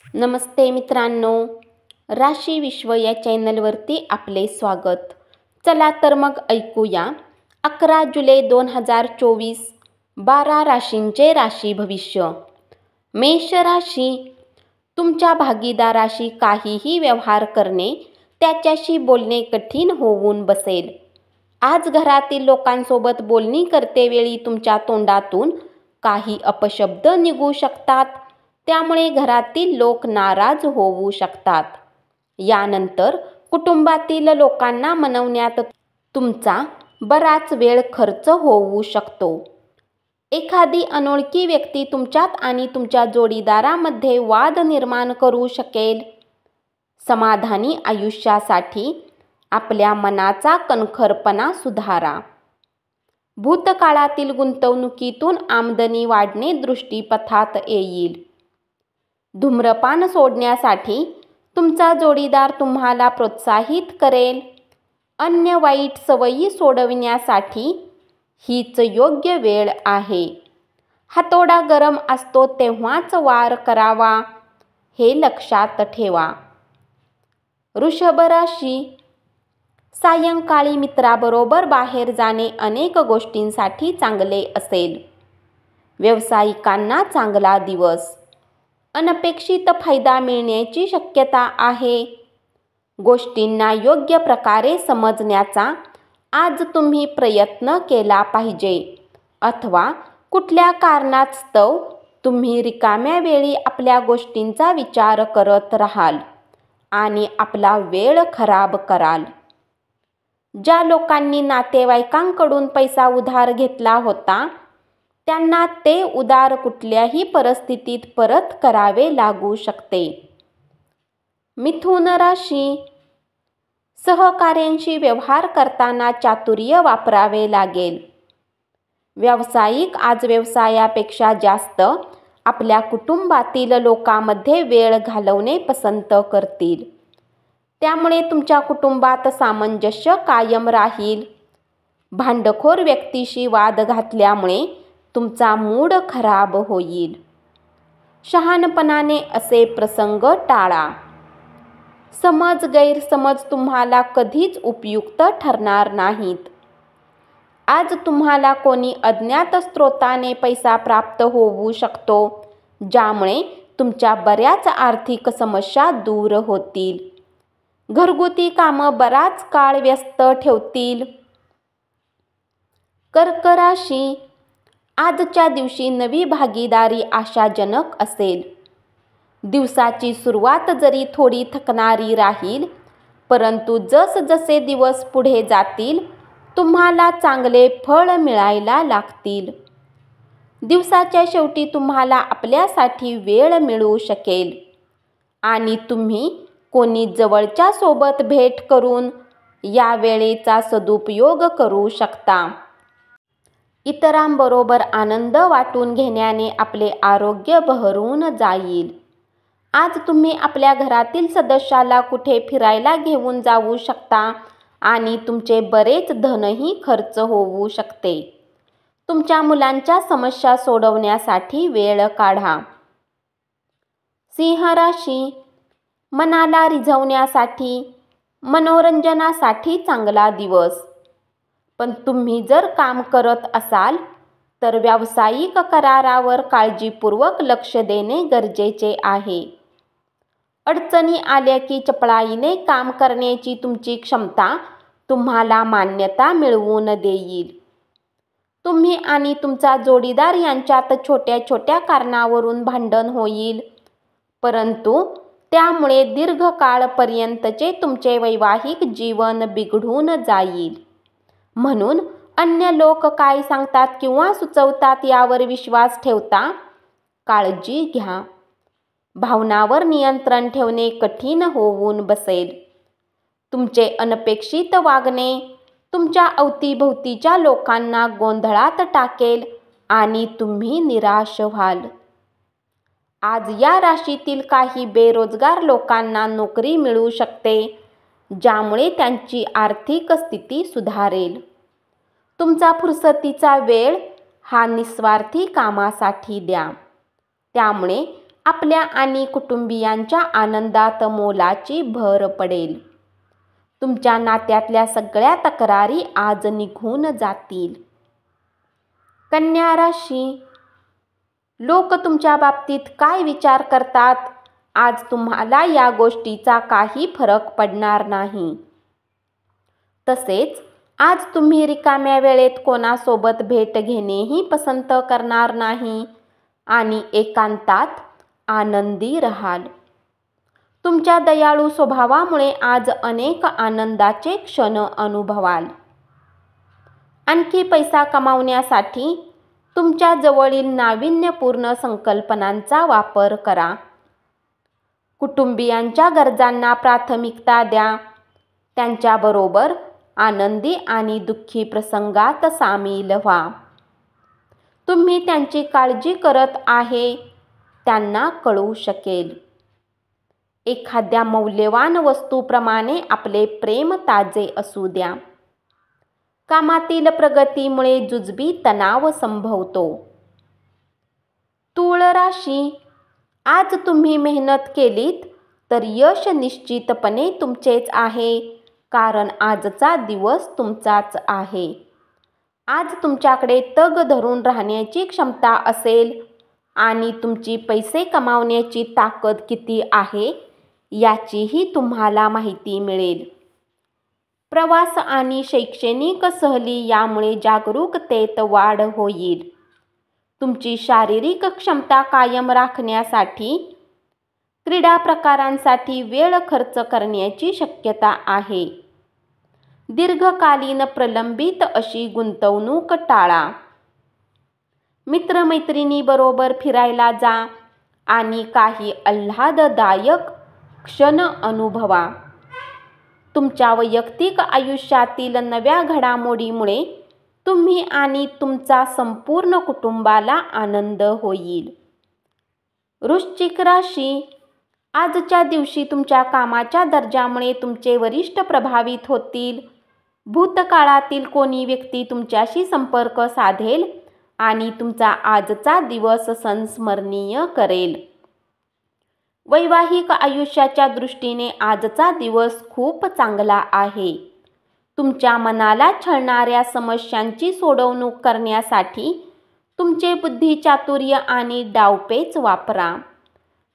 नमस्ते मित्रांनो, राशी विश्व या चॅनलवरती आपले स्वागत. चला तर मग ऐकूया 11 जुलै 2024 12 राशींचे राशी भविष्य. मेष राशी, तुमच्या भागीदाराशी काहीही व्यवहार करणे, त्याच्याशी बोलणे कठीण होऊन बसेल. आज घरातील लोकांसोबत बोलणी करतेवेळी तुमच्या तोंडातून काही अपशब्द निघू शकतात. त्यामुळे घरातील लोक नाराज होऊ शकतात. यानंतर कुटुंबातील लोकांना मनवण्यात तुमचा बराच वेळ खर्च होऊ शकतो. एखादी अनोळखी व्यक्ती तुमच्यात आणि तुमच्या जोडीदारामध्ये वाद निर्माण करू शकेल. समाधानी आयुष्यासाठी आपल्या मनाचा कणखरपणा सुधारा. भूतकाळातील गुंतवणुकीतून आमदनी वाढणे दृष्टीपथात येईल. धूम्रपान सोडण्यासाठी तुमचा जोडीदार तुम्हाला प्रोत्साहित करेल. अन्य वाईट सवयी सोडविण्यासाठी हीच योग्य वेळ आहे. हातोडा गरम असतो तेव्हाच वार करावा, हे लक्षात ठेवा. वृषभ राशी, सायंकाळी मित्राबरोबर बाहेर जाणे अनेक गोष्टींसाठी चांगले असेल. व्यावसायिकांना चांगला दिवस. अनपेक्षित फायदा मिळण्याची शक्यता आहे. गोष्टींना योग्य प्रकारे समजण्याचा आज तुम्ही प्रयत्न केला पाहिजे, अथवा कुठल्या कारणास्तव तुम्ही रिकाम्या वेळी आपल्या गोष्टींचा विचार करत राहाल आणि आपला वेळ खराब कराल. ज्या लोकांनी नातेवाईकांकडून पैसा उधार घेतला होता, त्यांना ते उधार कुठल्याही परिस्थितीत परत करावे लागू शकते. मिथुन राशी, सहकाऱ्यांशी व्यवहार करताना चातुर्य वापरावे लागेल. व्यावसायिक आज व्यवसायापेक्षा जास्त आपल्या कुटुंबातील लोकांमध्ये वेळ घालवणे पसंत करतील. त्यामुळे तुमच्या कुटुंबात सामंजस्य कायम राहील. भांडखोर व्यक्तीशी वाद घातल्यामुळे तुमचा मूड खराब होईल. शहाणपणाने असे प्रसंग टाळा. समज गैरसमज तुम्हाला कधीच उपयुक्त ठरणार नाहीत. आज तुम्हाला कोणी अज्ञात स्रोताने पैसा प्राप्त होऊ शकतो, ज्यामुळे तुमच्या बऱ्याच आर्थिक समस्या दूर होतील. घरगुती कामं बराच काळ व्यस्त ठेवतील. कर्क राशी, आजच्या दिवशी नवी भागीदारी आशाजनक असेल. दिवसाची सुरुवात जरी थोडी थकणारी राहील, परंतु जसजसे दिवस पुढे जातील तुम्हाला चांगले फळ मिळायला लागतील. दिवसाच्या शेवटी तुम्हाला आपल्यासाठी वेळ मिळू शकेल आणि तुम्ही कोणी जवळच्या सोबत भेट करून या वेळेचा सदुपयोग करू शकता. इतरांबरोबर आनंद वाटून घेण्याने आपले आरोग्य बहरून जाईल. आज तुम्ही आपल्या घरातील सदस्याला कुठे फिरायला घेऊन जाऊ शकता आणि तुमचे बरेच धनही खर्च होऊ शकते. तुमच्या मुलांच्या समस्या सोडवण्यासाठी वेळ काढा. सिंह राशी, मनाला रिझवण्यासाठी, मनोरंजनासाठी चांगला दिवस. पण तुम्ही जर काम करत असाल तर व्यावसायिक करारावर काळजीपूर्वक लक्ष देणे गरजेचे आहे. अडचणी आल्या की चपळाईने काम करण्याची तुमची क्षमता तुम्हाला मान्यता मिळवून देईल. तुम्ही आणि तुमचा जोडीदार यांच्यात छोट्या छोट्या कारणावरून भांडण होईल, परंतु त्यामुळे दीर्घकाळपर्यंतचे तुमचे वैवाहिक जीवन बिघडून जाईल. म्हणून अन्य लोक काय सांगतात किंवा सुचवतात यावर विश्वास ठेवता काळजी घ्या. भावनांवर नियंत्रण ठेवणे कठीण होऊन बसेल. तुमचे अनपेक्षित वागणे तुमच्या अवतीभोवतीच्या लोकांना गोंधळात टाकेल आणि तुम्ही निराश व्हाल. आज या राशीतील काही बेरोजगार लोकांना नोकरी मिळू शकते, ज्यामुळे त्यांची आर्थिक स्थिती सुधारेल. तुमचा फुरसतीचा वेळ हा निस्वार्थी कामासाठी द्या. त्यामुळे आपल्या आणि कुटुंबियांच्या आनंदात मोलाची भर पडेल. तुमच्या नात्यातल्या सगळ्या तक्रारी आज निघून जातील. कन्या राशी, लोक तुमच्या बाबतीत काय विचार करतात, आज तुम्हाला या गोष्टीचा काही फरक पडणार नाही. तसेच आज तुम्ही रिकाम्या वेळेत कोणासोबत भेट घेणेही पसंत करणार नाही आणि एकांतात आनंदी राहाल. तुमच्या दयाळू स्वभावामुळे आज अनेक आनंदाचे क्षण अनुभवाल. आणखी पैसा कमावण्यासाठी तुमच्या जवळील नाविन्यपूर्ण संकल्पनांचा वापर करा. कुटुंबियांच्या गरजांना प्राथमिकता द्या. त्यांच्याबरोबर आनंदी आणि दुःखी प्रसंगात सामील व्हा. तुम्ही त्यांची काळजी करत आहे त्यांना कळू शकेल. एखाद्या मौल्यवान वस्तूप्रमाणे आपले प्रेम ताजे असू द्या. कामातील प्रगतीमुळे जुजबी तणाव संभवतो. तूळ राशी, आज तुम्ही मेहनत केलीत तर यश निश्चितपणे तुमचेच आहे, कारण आजचा दिवस तुमचाच आहे. आज तुमच्याकडे तग धरून राहण्याची क्षमता असेल आणि तुमची पैसे कमावण्याची ताकद किती आहे याचीही तुम्हाला माहिती मिळेल. प्रवास आणि शैक्षणिक सहली यामुळे जागरूकतेत वाढ होईल. तुमची शारीरिक क्षमता कायम राखण्यासाठी क्रीडा प्रकारांसाठी वेळ खर्च करण्याची शक्यता आहे. दीर्घकालीन प्रलंबित अशी गुंतवणूक टाळा. मित्रमैत्रिणीबरोबर फिरायला जा आणि काही आल्हाददायक क्षण अनुभवा. तुमच्या वैयक्तिक आयुष्यातील नव्या घडामोडीमुळे तुम्ही आणि तुमचा संपूर्ण कुटुंबाला आनंद होईल. वृश्चिक राशी, आजच्या दिवशी तुमच्या कामाच्या दर्जामुळे तुमचे वरिष्ठ प्रभावित होतील. भूतकाळातील कोणी व्यक्ती तुमच्याशी संपर्क साधेल आणि तुमचा आजचा दिवस संस्मरणीय करेल. वैवाहिक आयुष्याच्या दृष्टीने आजचा दिवस खूप चांगला आहे. तुमच्या मनाला छळणाऱ्या समस्यांची सोडवणूक करण्यासाठी तुमचे बुद्धिचातुर्य आणि डावपेच वापरा.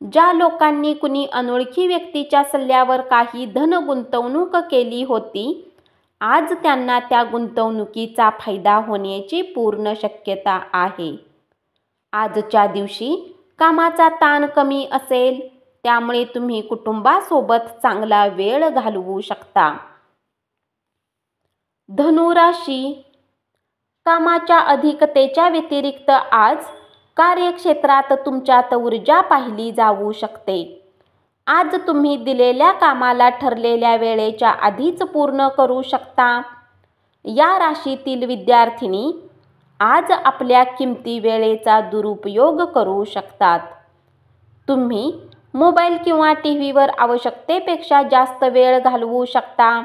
ज्या लोकांनी कुणी अनोळखी व्यक्तीच्या सल्ल्यावर काही धन गुंतवणूक केली होती, आज त्यांना त्या गुंतवणुकीचा फायदा होण्याची पूर्ण शक्यता आहे. आजच्या दिवशी कामाचा ताण कमी असेल, त्यामुळे तुम्ही कुटुंबासोबत चांगला वेळ घालवू शकता. धनु राशी, कामाच्या अधिकतेच्या व्यतिरिक्त आज कार्यक्षेत्रात तुमच्यात ऊर्जा पाहिली जाऊ शकते. आज तुम्ही दिलेल्या कामाला ठरलेल्या वेळेच्या आधीच पूर्ण करू शकता. या राशीतील विद्यार्थिनी आज आपल्या किमती वेळेचा दुरुपयोग करू शकतात. तुम्ही मोबाईल किंवा टीव्हीवर आवश्यकतेपेक्षा जास्त वेळ घालवू शकता.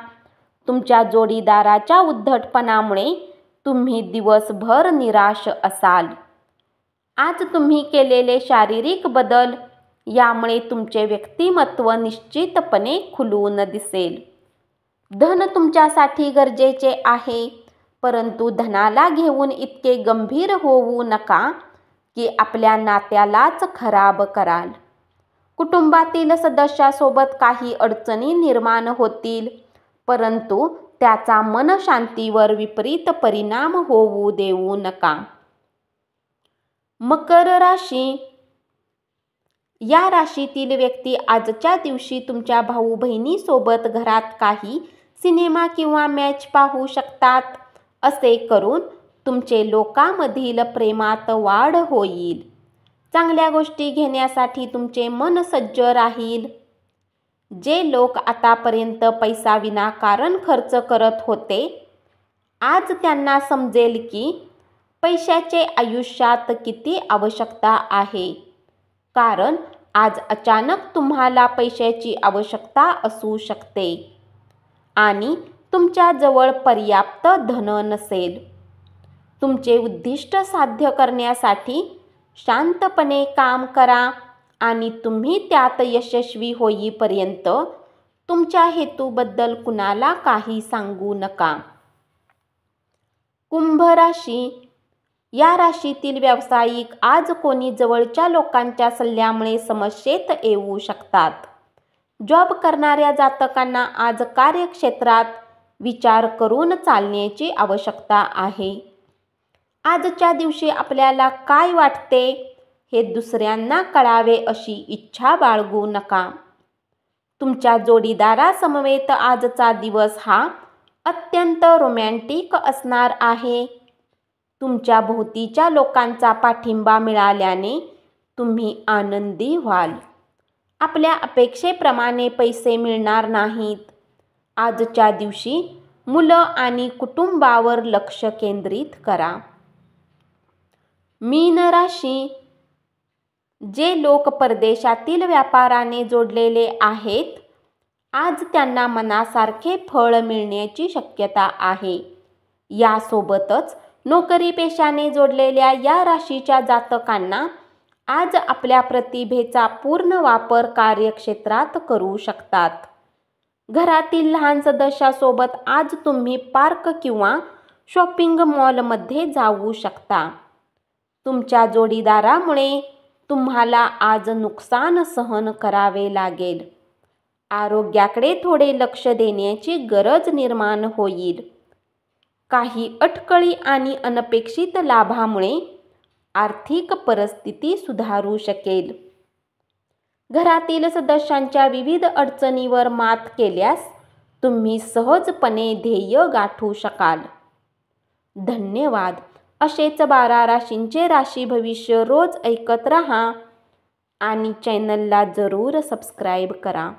तुमच्या जोडीदाराच्या उद्धटपणामुळे तुम्ही दिवसभर निराश असाल. आज तुम्ही केलेले शारीरिक बदल यामुळे तुमचे व्यक्तिमत्व निश्चितपणे खुलून दिसेल. धन तुमच्यासाठी गरजेचे आहे, परंतु धनाला घेऊन इतके गंभीर होऊ नका की आपल्या नात्यालाच खराब कराल. कुटुंबातील सदस्यासोबत काही अडचणी निर्माण होतील, परंतु त्याचा मनशांतीवर विपरीत परिणाम होऊ देऊ नका. मकर राशी, या राशीतील व्यक्ती आजच्या दिवशी तुमच्या भाऊ बहिणीसोबत घरात काही सिनेमा किंवा मॅच पाहू शकतात. असे करून तुमचे लोकांमधील प्रेमात वाढ होईल. चांगल्या गोष्टी घेण्यासाठी तुमचे मन सज्ज राहील. जे लोक आतापर्यंत पैसा विनाकारण खर्च करत होते, आज त्यांना समजेल की पैशाचे आयुष्यात किती आवश्यकता आहे, कारण आज अचानक तुम्हाला पैशाची आवश्यकता असू शकते आणि तुमच्याजवळ पर्याप्त धन नसेल. तुमचे उद्दिष्ट साध्य करण्यासाठी शांतपणे काम करा आणि तुम्ही त्यात यशस्वी होईपर्यंत तुमच्या हेतूबद्दल कुणाला काही सांगू नका. कुंभ राशी. या राशीतील व्यावसायिक आज कोणी जवळच्या लोकांच्या सल्ल्यामुळे समस्येत येऊ शकतात. जॉब करणाऱ्या जातकांना आज कार्यक्षेत्रात विचार करून चालण्याची आवश्यकता आहे. आजच्या दिवशी आपल्याला काय वाटते हे दुसऱ्यांना कळावे अशी इच्छा बाळगू नका. तुमच्या जोडीदारासमवेत आजचा दिवस हा अत्यंत रोमॅन्टिक असणार आहे. तुमच्या भोवतीच्या लोकांचा पाठिंबा मिळाल्याने तुम्ही आनंदी व्हाल. आपल्या अपेक्षेप्रमाणे पैसे मिळणार नाहीत. आजच्या दिवशी मुलं आणि कुटुंबावर लक्ष केंद्रित करा. मीन राशी. जे लोक परदेशातील व्यापाराने जोडलेले आहेत, आज त्यांना मनासारखे फळ मिळण्याची शक्यता आहे. यासोबतच नोकरीपेशाने जोडलेल्या या राशीच्या जातकांना आज आपल्या प्रतिभेचा पूर्ण वापर कार्यक्षेत्रात करू शकतात. घरातील लहान सदस्यासोबत आज तुम्ही पार्क किंवा शॉपिंग मॉलमध्ये जाऊ शकता. तुमच्या जोडीदारामुळे तुम्हाला आज नुकसान सहन करावे लागेल. आरोग्याकडे थोडे लक्ष देण्याची गरज निर्माण होईल. काही अटकळी आणि अनपेक्षित लाभामुळे आर्थिक परिस्थिती सुधारू शकेल. घरातील सदस्यांच्या विविध अडचणीवर मात केल्यास तुम्ही सहजपणे ध्येय गाठू शकाल. धन्यवाद. असेच 12 राशींचे राशी भविष्य रोज ऐकत रहा आणि चॅनलला जरूर सबस्क्राईब करा.